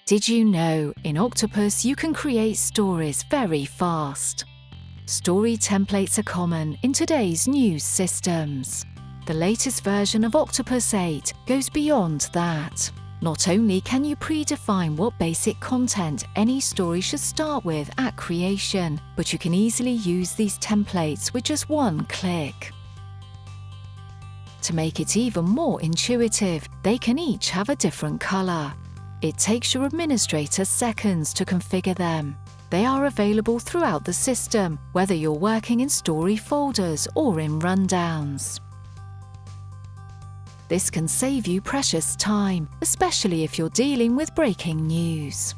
Did you know, in Octopus you can create stories very fast? Story templates are common in today's news systems. The latest version of Octopus 8 goes beyond that. Not only can you predefine what basic content any story should start with at creation, but you can easily use these templates with just one click. To make it even more intuitive, they can each have a different color. It takes your administrator seconds to configure them. They are available throughout the system, whether you're working in story folders or in rundowns. This can save you precious time, especially if you're dealing with breaking news.